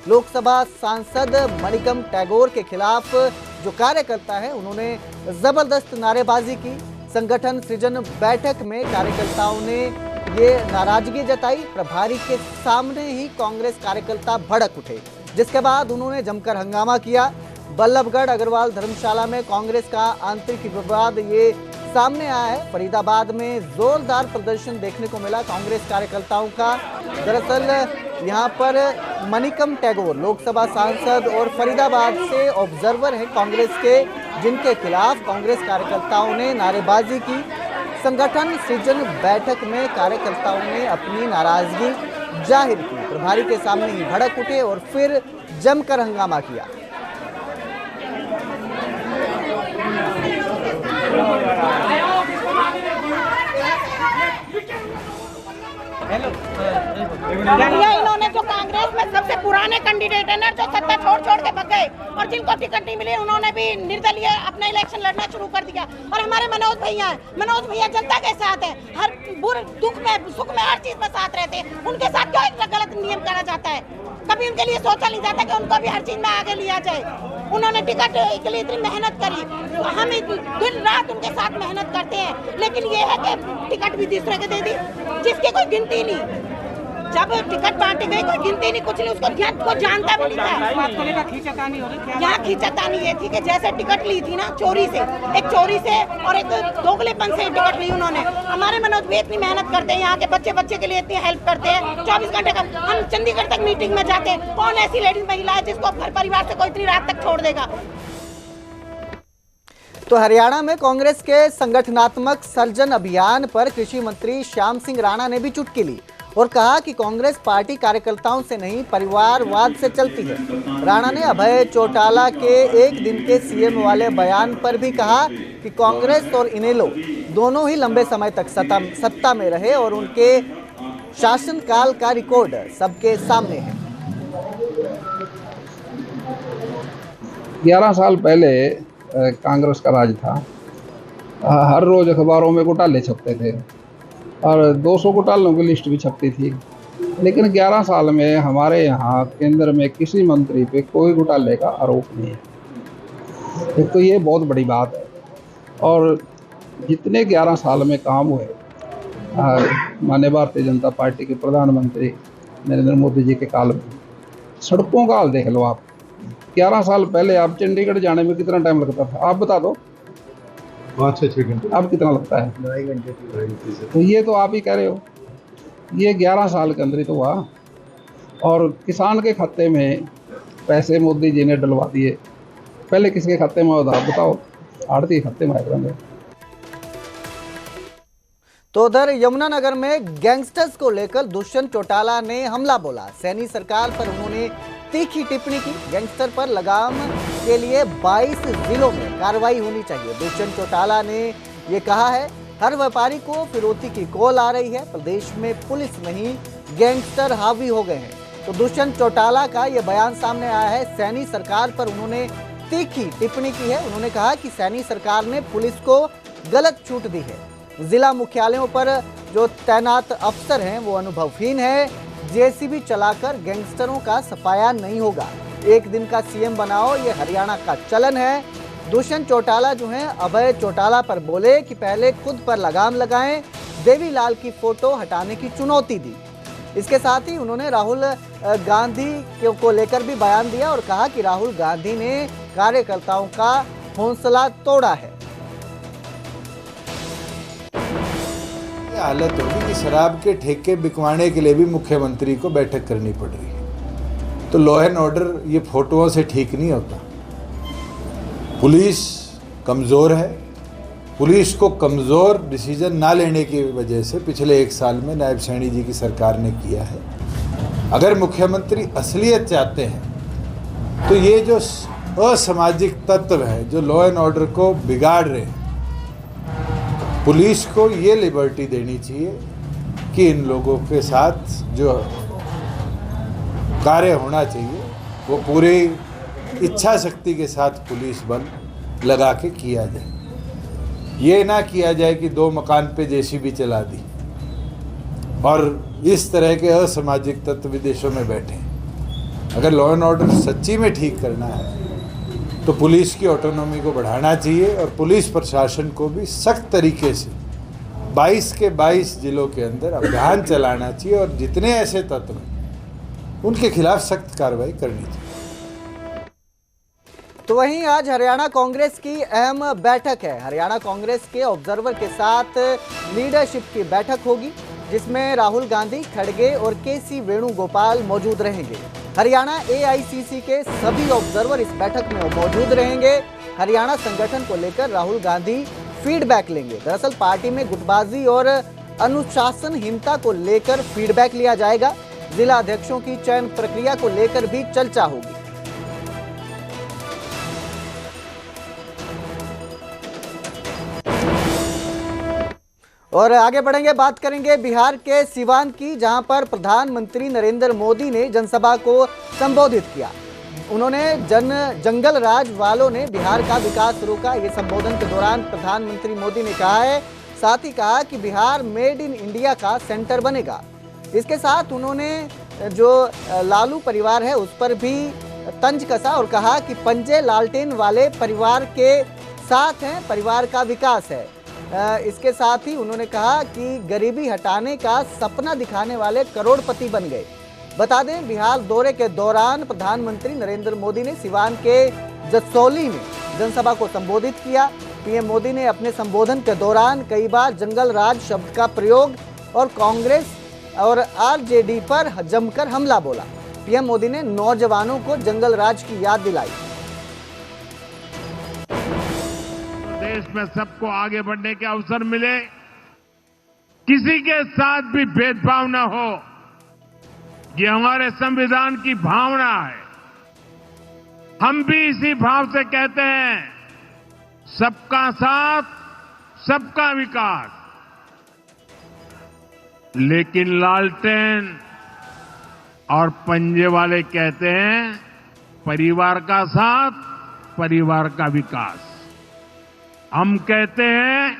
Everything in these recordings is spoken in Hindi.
लोकसभा सांसद मणिकम टैगोर के खिलाफ जो कार्यकर्ता है उन्होंने जबरदस्त नारेबाजी की। संगठन सृजन बैठक में कार्यकर्ताओं ने ये नाराजगी जताई। प्रभारी के सामने ही कांग्रेस कार्यकर्ता भड़क उठे, जिसके बाद उन्होंने जमकर हंगामा किया। बल्लभगढ़ अग्रवाल धर्मशाला में कांग्रेस का आंतरिक विवाद ये सामने आया है। फरीदाबाद में जोरदार प्रदर्शन देखने को मिला कांग्रेस कार्यकर्ताओं का। दरअसल यहाँ पर मणिकम टैगोर लोकसभा सांसद और फरीदाबाद से ऑब्जर्वर हैं कांग्रेस के, जिनके खिलाफ कांग्रेस कार्यकर्ताओं ने नारेबाजी की। संगठन सृजन बैठक में कार्यकर्ताओं ने अपनी नाराजगी जाहिर की। प्रभारी के सामने ही भड़क उठे और फिर जमकर हंगामा किया। इन्होंने जो कांग्रेस में सबसे पुराने कैंडिडेट है ना, जो सत्ता छोड़ के भग गए और जिनको टिकट नहीं मिली, उन्होंने भी निर्दलीय अपना इलेक्शन लड़ना शुरू कर दिया। और हमारे मनोज भैया जनता के साथ है, हर बुरे दुख में सुख में हर चीज में साथ रहते हैं। उनके साथ क्यों एक गलत नियम करा जाता है? कभी उनके लिए सोचा नहीं जाता कि उनको भी हर चीज में आगे लिया जाए। उन्होंने टिकट के लिए इतनी मेहनत करी, हम दिन रात उनके साथ मेहनत करते हैं, लेकिन ये है कि टिकट भी दूसरे के दे दी, जिसकी कोई गिनती नहीं। जब टिकट बांटी गई कोई गिनती नहीं, कुछ नहीं, उसको को जानता भी नहीं था। यहाँ खींचातानी ये थी कि जैसे टिकट ली थी ना चोरी से, एक चोरी से और एक दोगलेपन से टिकट ली उन्होंने। हमारे मनोज भी इतनी मेहनत करते हैं, यहाँ के बच्चे के लिए इतनी हेल्प करते हैं। 24 घंटे का हम चंडीगढ़ तक मीटिंग में जाते हैं। कौन ऐसी लेडीज महिला है जिसको घर परिवार से कोई इतनी रात तक छोड़ देगा? तो हरियाणा में कांग्रेस के संगठनात्मक सर्जन अभियान पर कृषि मंत्री श्याम सिंह राणा ने भी चुटकी ली और कहा कि कांग्रेस पार्टी कार्यकर्ताओं से नहीं परिवारवाद से चलती है। राणा ने अभय चौटाला के एक दिन के सीएम वाले बयान पर भी कहा कि कांग्रेस और इनेलो दोनों ही लंबे समय तक सत्ता में रहे और उनके शासनकाल का रिकॉर्ड सबके सामने है। 11 साल पहले कांग्रेस का राज था। हर रोज अखबारों में घोटाले छपते थे और 200 घोटालों की लिस्ट भी छपती थी, लेकिन 11 साल में हमारे यहाँ केंद्र में किसी मंत्री पे कोई घोटाले का आरोप नहीं है। एक तो ये बहुत बड़ी बात है। और जितने 11 साल में काम हुए, माननीय भारतीय जनता पार्टी के प्रधानमंत्री नरेंद्र मोदी जी के काल में, सड़कों का हाल देख लो आप। 11 साल पहले आप चंडीगढ़ जाने में कितना टाइम लगता था, आप बता दो। 5-6 घंटे। अब कितना लगता है? 2 घंटे। तो ये तो आप ही कह रहे हो, ये 11 साल के अंदर ही तो हुआ। और किसान के खाते में पैसे मोदी जी ने डलवा दिए। पहले किसके खाते में होता बताओ? आड़ती के खाते में आए। तो उधर यमुनानगर में गैंगस्टर्स को लेकर दुष्यंत चौटाला ने हमला बोला। सैनी सरकार पर उन्होंने तीखी टिप्पणी की। गैंगस्टर पर लगाम के लिए 22 जिलों में कार्रवाई होनी चाहिए। दुष्यंत चौटाला ने ये कहा है, हर व्यापारी को फिरौती की कॉल आ रही है। प्रदेश में पुलिस नहीं गैंगस्टर हावी हो गए हैं। तो दुष्यंत चौटाला का ये बयान सामने आया है। सैनी सरकार पर उन्होंने तीखी टिप्पणी की है। उन्होंने कहा कि सैनी सरकार ने पुलिस को गलत छूट दी है। जिला मुख्यालयों पर जो तैनात अफसर हैं वो अनुभवहीन है। जेसीबी चलाकर गैंगस्टरों का सफाया नहीं होगा। एक दिन का सीएम बनाओ, ये हरियाणा का चलन है। दुष्यंत चौटाला जो हैं अभय चौटाला पर बोले कि पहले खुद पर लगाम लगाएं। देवीलाल की फोटो हटाने की चुनौती दी। इसके साथ ही उन्होंने राहुल गांधी को लेकर भी बयान दिया और कहा कि राहुल गांधी ने कार्यकर्ताओं का हौसला तोड़ा है। हालत होगी कि शराब के ठेके बिकवाने के लिए भी मुख्यमंत्री को बैठक करनी पड़ रही है। तो लॉ एंड ऑर्डर ये फोटोओं से ठीक नहीं होता। पुलिस कमज़ोर है। पुलिस को कमज़ोर डिसीजन ना लेने की वजह से पिछले 1 साल में नायब सैनी जी की सरकार ने किया है। अगर मुख्यमंत्री असलियत चाहते हैं तो ये जो असामाजिक तत्व है जो लॉ एंड ऑर्डर को बिगाड़ रहे हैं, पुलिस को ये लिबर्टी देनी चाहिए कि इन लोगों के साथ जो कार्य होना चाहिए वो पूरी इच्छा शक्ति के साथ पुलिस बल लगा के किया जाए। ये ना किया जाए कि 2 मकान पे जेसीबी चला दी और इस तरह के असामाजिक तत्व विदेशों में बैठे। अगर लॉ एंड ऑर्डर सच्ची में ठीक करना है तो पुलिस की ऑटोनॉमी को बढ़ाना चाहिए और पुलिस प्रशासन को भी सख्त तरीके से 22 के 22 जिलों के अंदर अभियान चलाना चाहिए और जितने ऐसे तत्व हैं उनके खिलाफ सख्त कार्रवाई करनी चाहिए। तो वहीं आज हरियाणा कांग्रेस की अहम बैठक है। हरियाणा कांग्रेस के ऑब्जर्वर के साथ लीडरशिप की बैठक होगी, जिसमें राहुल गांधी, खड़गे और केसी वेणुगोपाल मौजूद रहेंगे। हरियाणा एआईसीसी के सभी ऑब्जर्वर इस बैठक में मौजूद रहेंगे। हरियाणा संगठन को लेकर राहुल गांधी फीडबैक लेंगे। दरअसल पार्टी में गुटबाजी और अनुशासनहीनता को लेकर फीडबैक लिया जाएगा। जिला अध्यक्षों की चयन प्रक्रिया को लेकर भी चर्चा होगी। और आगे बढ़ेंगे, बात करेंगे बिहार के सिवान की, जहां पर प्रधानमंत्री नरेंद्र मोदी ने जनसभा को संबोधित किया। उन्होंने जंगल राज वालों ने बिहार का विकास रोका। ये संबोधन के दौरान प्रधानमंत्री मोदी ने कहा है, साथ ही कहा कि बिहार मेड इन इंडिया का सेंटर बनेगा। इसके साथ उन्होंने जो लालू परिवार है उस पर भी तंज कसा और कहा कि पंजे लालटेन वाले परिवार के साथ हैं, परिवार का विकास है। इसके साथ ही उन्होंने कहा कि गरीबी हटाने का सपना दिखाने वाले करोड़पति बन गए। बता दें, बिहार दौरे के दौरान प्रधानमंत्री नरेंद्र मोदी ने सिवान के जसौली में जनसभा को संबोधित किया। पीएम मोदी ने अपने संबोधन के दौरान कई बार जंगल राज शब्द का प्रयोग और कांग्रेस और आरजेडी पर जमकर हमला बोला। पीएम मोदी ने नौजवानों को जंगल राज की याद दिलाई। देश में सबको आगे बढ़ने के अवसर मिले, किसी के साथ भी भेदभाव न हो, ये हमारे संविधान की भावना है। हम भी इसी भाव से कहते हैं, सबका साथ, सबका विकास। लेकिन लालटेन और पंजे वाले कहते हैं, परिवार का साथ, परिवार का विकास। हम कहते हैं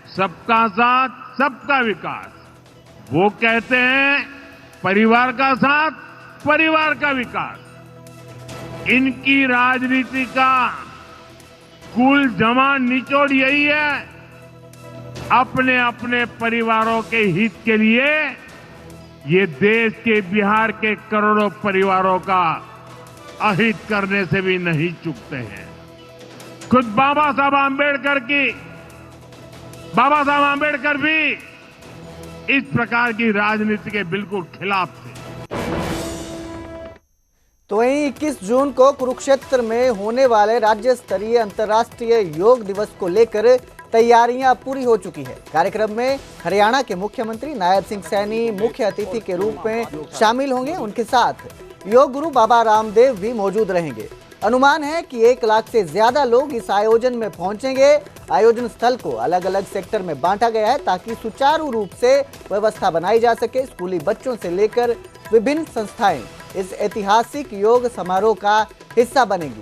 सबका साथ, सबका विकास। वो कहते हैं परिवार का साथ, परिवार का विकास। इनकी राजनीति का कुल जमा निचोड़ यही है, अपने अपने परिवारों के हित के लिए ये देश के, बिहार के करोड़ों परिवारों का अहित करने से भी नहीं चूकते हैं। खुद बाबा साहब आंबेडकर भी इस प्रकार की राजनीति के बिल्कुल खिलाफ थे। तो वहीं 21 जून को कुरुक्षेत्र में होने वाले राज्य स्तरीय अंतर्राष्ट्रीय योग दिवस को लेकर तैयारियां पूरी हो चुकी है। कार्यक्रम में हरियाणा के मुख्यमंत्री नायब सिंह सैनी मुख्य अतिथि के रूप में शामिल होंगे। उनके साथ योग गुरु बाबा रामदेव भी मौजूद रहेंगे। अनुमान है कि 1 लाख से ज्यादा लोग इस आयोजन में पहुंचेंगे। आयोजन स्थल को अलग अलग सेक्टर में बांटा गया है ताकि सुचारू रूप से व्यवस्था बनाई जा सके। स्कूली बच्चों से लेकर विभिन्न संस्थाएं इस ऐतिहासिक योग समारोह का हिस्सा बनेंगी।